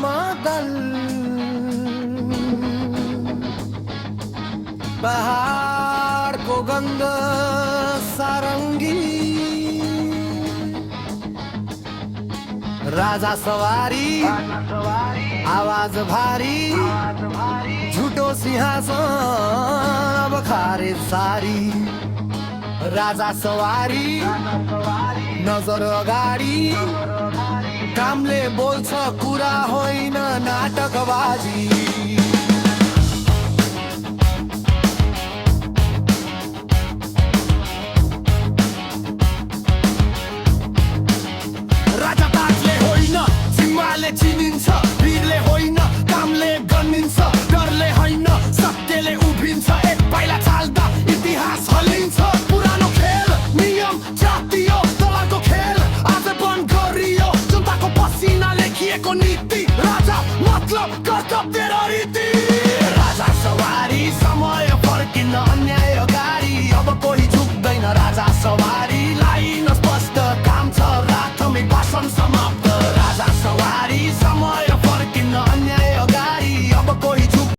मादल पहाडको गन्ध सारङ्गी राजा सवारी आवाज भारी झुटो सिंहासन अब खारे सारी राजा सवारी नजर अगाडि कामले बोल्छ कुरा होइन नाटकबाजी राजा बाजले होइन सिंहले चिनिन्छ वीरले होइन कामले गनिन्छ डरले होइन सत्यले उभिन्छ एक पाइला चाल्दा इतिहास हलिन्छ पुरानो खेल नियम जातीय दलको खेल आज बन्द गरियो जनताको पसिना लेखिएको नीति राजा मतलब कर्तव्य र रीति राजा सवारी